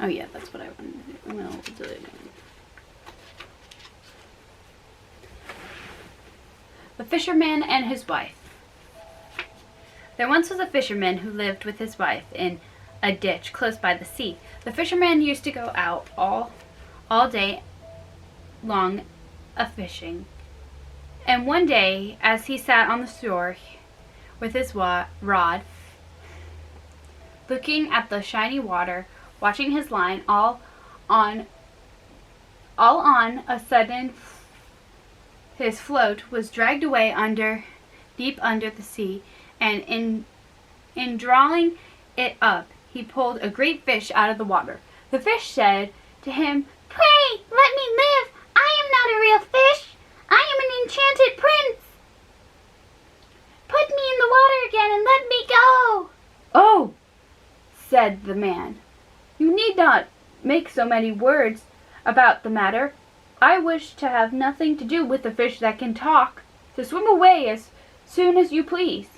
Oh yeah, that's what I wanted to do. Well, do it again. The Fisherman and His Wife. There once was a fisherman who lived with his wife in a ditch close by the sea. The fisherman used to go out all day long a-fishing. And one day, as he sat on the shore with his rod, looking at the shiny water, watching his line, all on a sudden his float was dragged away deep under the sea, and in drawing it up, he pulled a great fish out of the water. The fish said to him, "Pray, let me live. I am not a real fish. I am an enchanted prince. Put me in the water again and let me go." "Oh," said the man, "you need not make so many words about the matter. I wish to have nothing to do with a fish that can talk, so swim away as soon as you please."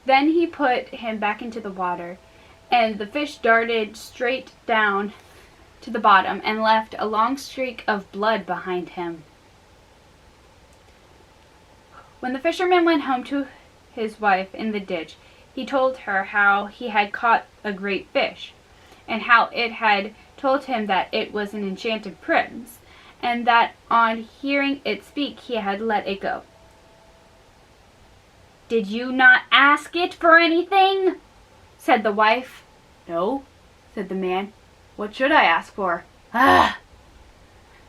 Then he put him back into the water, and the fish darted straight down to the bottom and left a long streak of blood behind him. When the fisherman went home to his wife in the ditch, he told her how he had caught a great fish, and how it had told him that it was an enchanted prince, and that on hearing it speak he had let it go. "Did you not ask it for anything?" said the wife. "No," said the man. "What should I ask for?" "Ah,"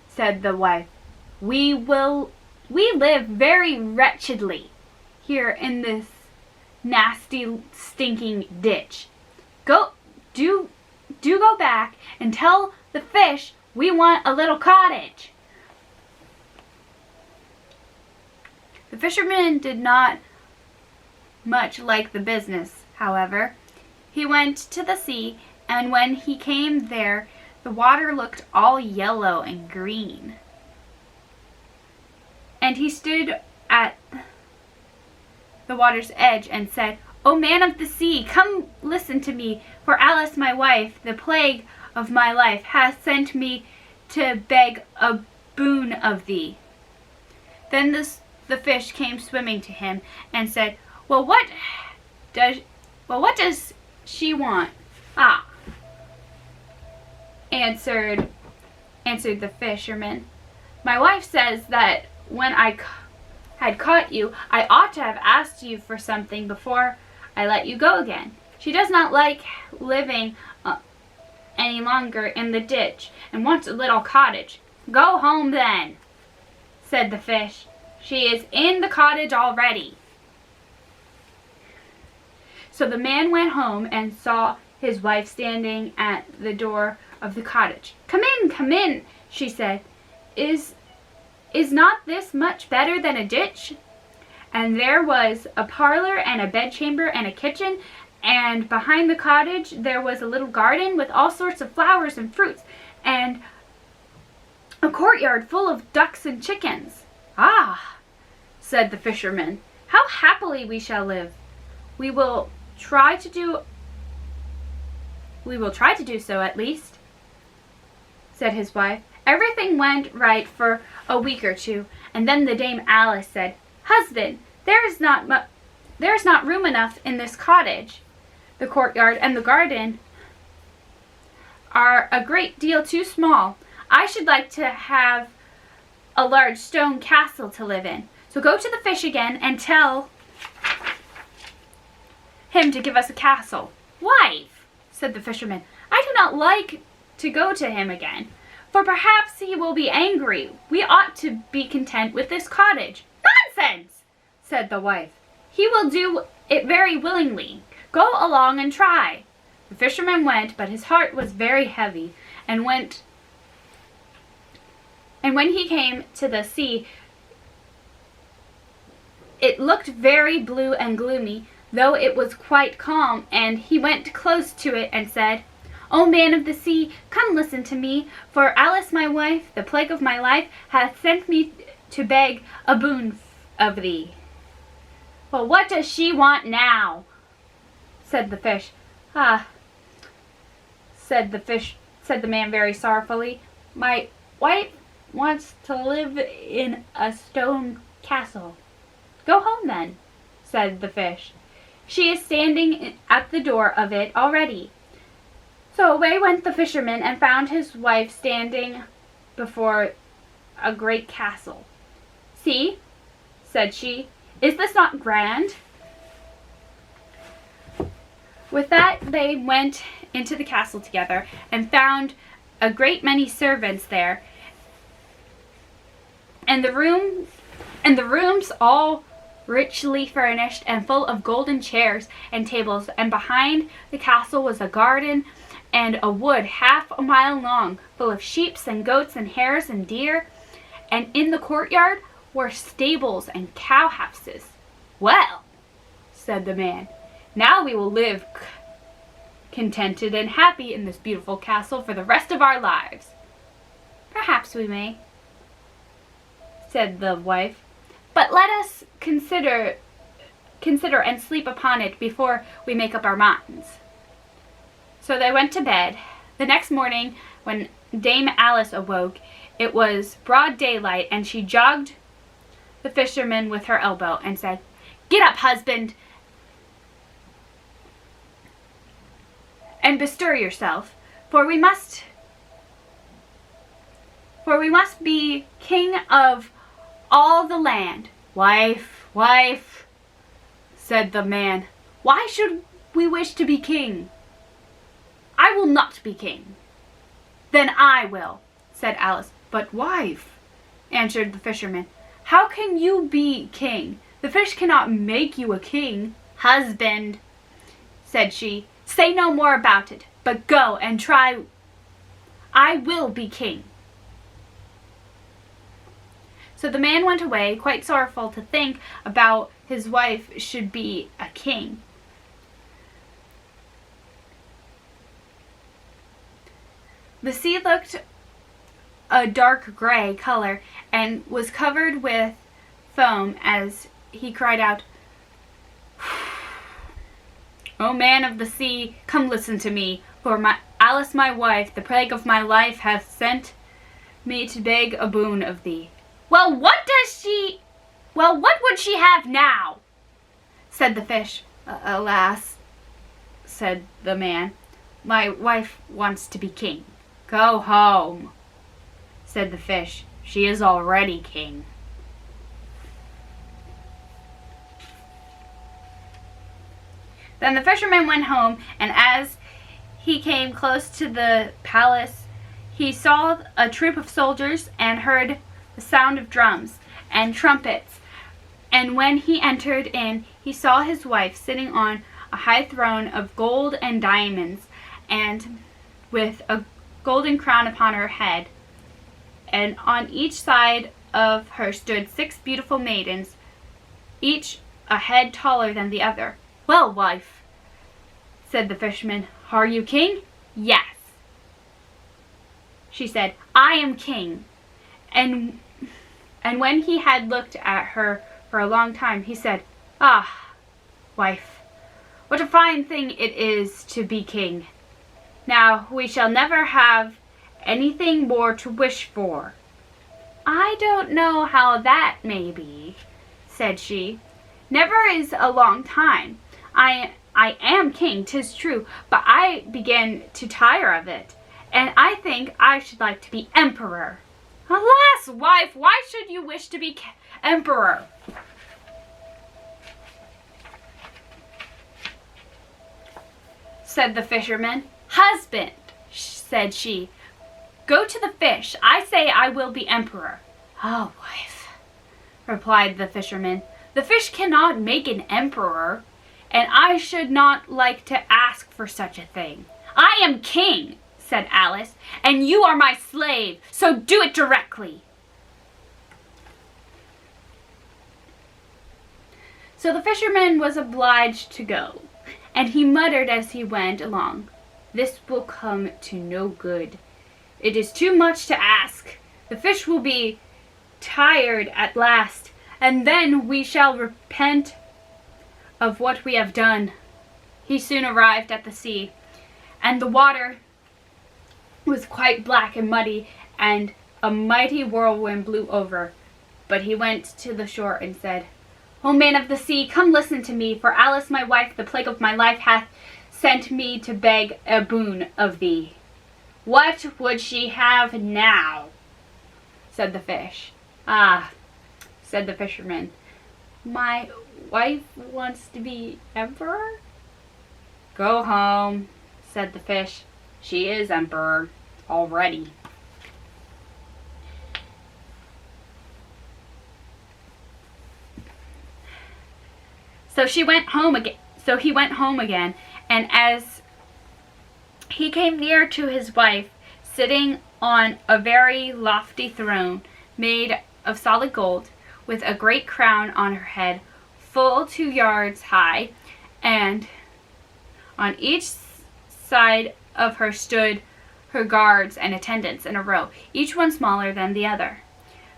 said the wife, we live very wretchedly here in this nasty, stinking ditch. Do go back and tell the fish we want a little cottage." The fisherman did not much like the business, however. He went to the sea, and when he came there, the water looked all yellow and green. And he stood at the water's edge and said, "O man of the sea, come listen to me, for Alice, my wife, the plague of my life, hath sent me to beg a boon of thee." Then the fish came swimming to him and said, Well, what does she want?" "Ah," answered the fisherman, "my wife says that when I had caught you, I ought to have asked you for something before I let you go again. She does not like living any longer in the ditch and wants a little cottage." "Go home then," said the fish. "She is in the cottage already." So the man went home and saw his wife standing at the door of the cottage. Come in," she said. Is not this much better than a ditch?" And there was a parlor and a bedchamber and a kitchen, and behind the cottage there was a little garden with all sorts of flowers and fruits, and a courtyard full of ducks and chickens. "Ah," said the fisherman, "how happily we shall live. We will try to do so at least," said his wife. Everything went right for a week or two, and then the Dame Alice said, "Husband, there is not room enough in this cottage. The courtyard and the garden are a great deal too small. I should like to have a large stone castle to live in. So go to the fish again and tell him to give us a castle." "Wife," said the fisherman, "I do not like to go to him again, for perhaps he will be angry. We ought to be content with this cottage." "Nonsense," said the wife. "He will do it very willingly. Go along and try." The fisherman went, but his heart was very heavy, and when he came to the sea, it looked very blue and gloomy, though it was quite calm, and he went close to it and said, "O man of the sea, come listen to me, for Alice my wife, the plague of my life, hath sent me to beg a boon of thee." "Well, what does she want now?" said the fish. "Ah," said the man very sorrowfully. "My wife wants to live in a stone castle." "Go home then," said the fish. "She is standing at the door of it already." So away went the fisherman and found his wife standing before a great castle. "See," said she, "is this not grand?" With that they went into the castle together and found a great many servants there, and the rooms all richly furnished and full of golden chairs and tables, and behind the castle was a garden and a wood half a mile long, full of sheep and goats and hares and deer, and in the courtyard were stables and cow houses. "Well," said the man, "now we will live contented and happy in this beautiful castle for the rest of our lives." "Perhaps we may," said the wife, "but let us consider and sleep upon it before we make up our minds." So they went to bed. The next morning, when Dame Alice awoke, it was broad daylight, and she jogged the fisherman with her elbow and said, "Get up, husband, and bestir yourself, for we must be king of all the land." "Wife, wife," said the man, "why should we wish to be king?" "I will not be king." "Then I will," said Alice. "But wife," answered the fisherman, "how can you be king? The fish cannot make you a king." "Husband," said she, "say no more about it, but go and try. I will be king." So the man went away, quite sorrowful to think about his wife should be a king. The sea looked a dark gray color and was covered with foam as he cried out, "O man of the sea, come listen to me, for Alice my wife, the plague of my life, hath sent me to beg a boon of thee." Well, what would she have now?" said the fish. "Alas," said the man, "my wife wants to be king." "Go home," said the fish. "She is already king." Then the fisherman went home, and as he came close to the palace, he saw a troop of soldiers and heard the sound of drums and trumpets. And when he entered in, he saw his wife sitting on a high throne of gold and diamonds, and with a golden crown upon her head. And on each side of her stood 6 beautiful maidens, each a head taller than the other. "Well, wife," said the fisherman, "are you king?" "Yes," she said, "I am king." And when he had looked at her for a long time, he said, "Ah, wife, what a fine thing it is to be king. Now we shall never have anything more to wish for." "I don't know how that may be," said she. "Never is a long time. I am king, 'tis true, but I begin to tire of it, and I think I should like to be emperor." "Alas, wife, why should you wish to be emperor?" said the fisherman. "Husband," said she, "go to the fish. I say I will be emperor." "Oh, wife," replied the fisherman, "the fish cannot make an emperor, and I should not like to ask for such a thing." "I am king," said Alice, "and you are my slave, so do it directly." So the fisherman was obliged to go, and he muttered as he went along, "This will come to no good. It is too much to ask. The fish will be tired at last, and then we shall repent of what we have done." He soon arrived at the sea, and the water was quite black and muddy, and a mighty whirlwind blew over. But he went to the shore and said, "O man of the sea, come listen to me, for Alice my wife, the plague of my life, hath sent me to beg a boon of thee." "What would she have now?" said the fish. "Ah," said the fisherman, "my wife wants to be emperor." "Go home," said the fish. "She is emperor already." So he went home again, and as he came near to his wife, sitting on a very lofty throne made of solid gold, with a great crown on her head, full 2 yards high, and on each side of her stood her guards and attendants in a row, each one smaller than the other,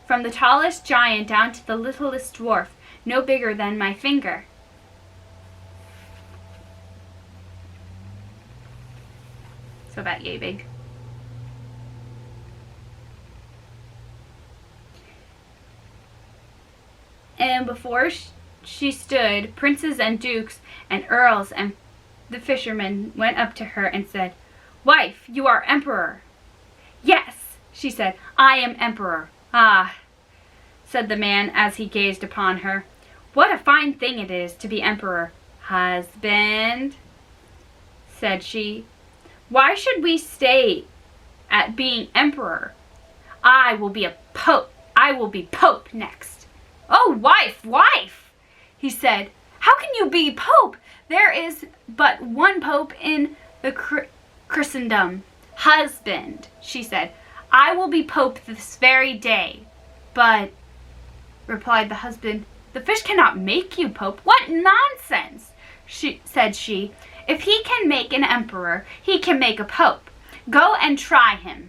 from the tallest giant down to the littlest dwarf, no bigger than my finger. So about yay big. And before she stood princes and dukes and earls, and the fisherman went up to her and said, "Wife, you are emperor." "Yes," she said, "I am emperor." "Ah," said the man as he gazed upon her, "what a fine thing it is to be emperor." "Husband," said she, "why should we stay at being emperor? I will be pope next." "Oh, wife," he said, "how can you be pope? There is but one pope in the Christendom." "Husband," she said, "I will be pope this very day." "But," replied the husband, "the fish cannot make you pope." "What nonsense," said she. "If he can make an emperor, he can make a pope. Go and try him."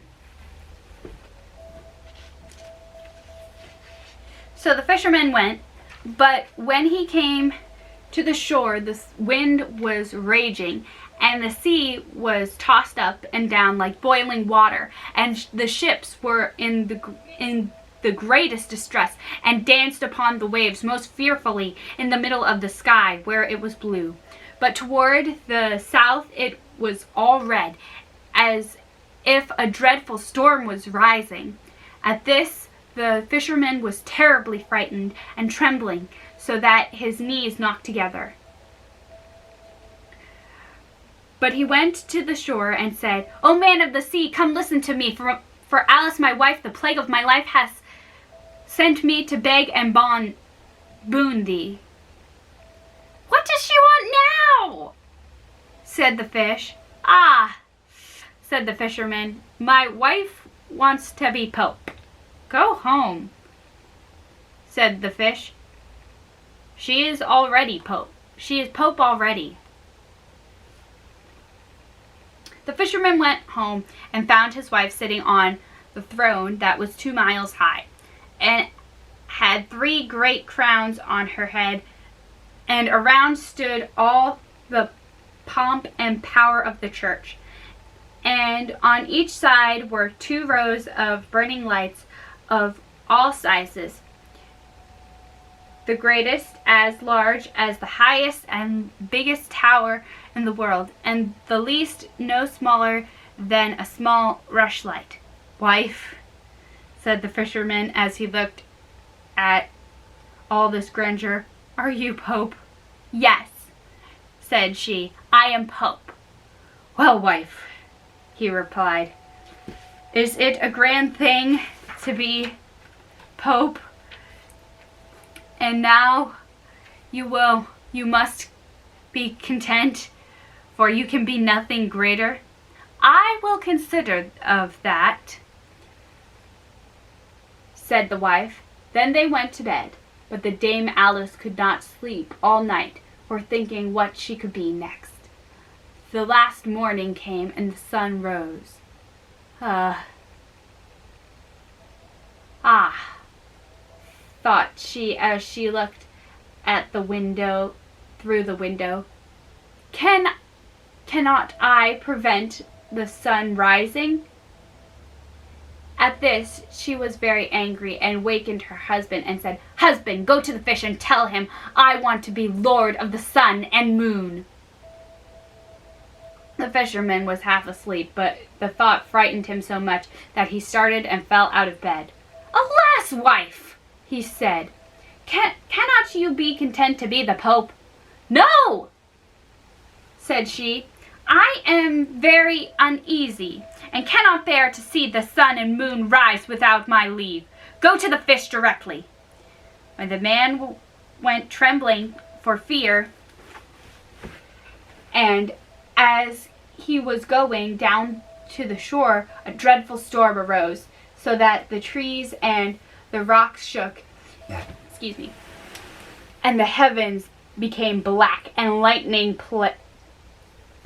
So the fisherman went, but when he came to the shore, the wind was raging, and the sea was tossed up and down like boiling water, and the ships were in the greatest distress, and danced upon the waves most fearfully in the middle of the sky, where it was blue. But toward the south it was all red, as if a dreadful storm was rising. At this the fisherman was terribly frightened and trembling, so that his knees knocked together. But he went to the shore and said, "O man of the sea, come listen to me, for Alice my wife, the plague of my life, has sent me to beg and boon thee." "What does she want now?" said the fish. "Ah," said the fisherman, "my wife wants to be pope." "Go home," said the fish. She is already pope. She is pope already." The fisherman went home and found his wife sitting on the throne that was 2 miles high, and had 3 great crowns on her head, and around stood all the pomp and power of the church. And on each side were 2 rows of burning lights of all sizes, the greatest as large as the highest and biggest tower in the world, and the least no smaller than a small rushlight. "Wife," said the fisherman as he looked at all this grandeur, "are you pope?" "Yes," said she, "I am pope." "Well, wife," he replied, "is it a grand thing to be pope? And now you must be content, for you can be nothing greater." "I will consider of that," said the wife. Then they went to bed, but the Dame Alice could not sleep all night for thinking what she could be next. The last morning came, and the sun rose. Thought she as she looked at the window, through the window. Cannot I prevent the sun rising?" At this she was very angry and wakened her husband and said, "Husband, go to the fish and tell him I want to be lord of the sun and moon." The fisherman was half asleep, but the thought frightened him so much that he started and fell out of bed. "Alas, wife," he said, "cannot you be content to be the Pope?" "No," said she, "I am very uneasy, and cannot bear to see the sun and moon rise without my leave. Go to the fish directly." When the man went trembling for fear, and as he was going down to the shore, a dreadful storm arose, so that the trees and the rocks shook, and the heavens became black, and lightning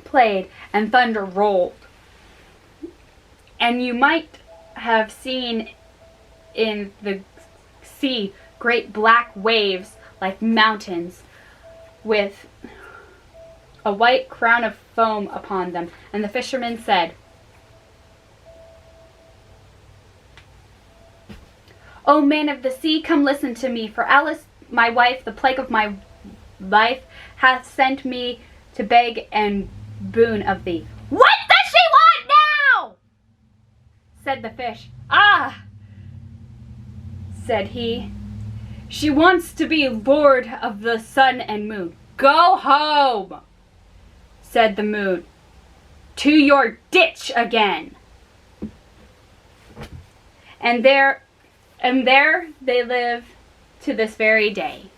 played, and thunder rolled. And you might have seen in the sea great black waves like mountains, with a white crown of foam upon them. And the fisherman said, "O man of the sea, come listen to me, for Alice, my wife, the plague of my life, hath sent me to beg and boon of thee." "What does she want now?" said the fish. "Ah," said he, "she wants to be lord of the sun and moon." "Go home," said the moon, "to your ditch again." And there they live to this very day.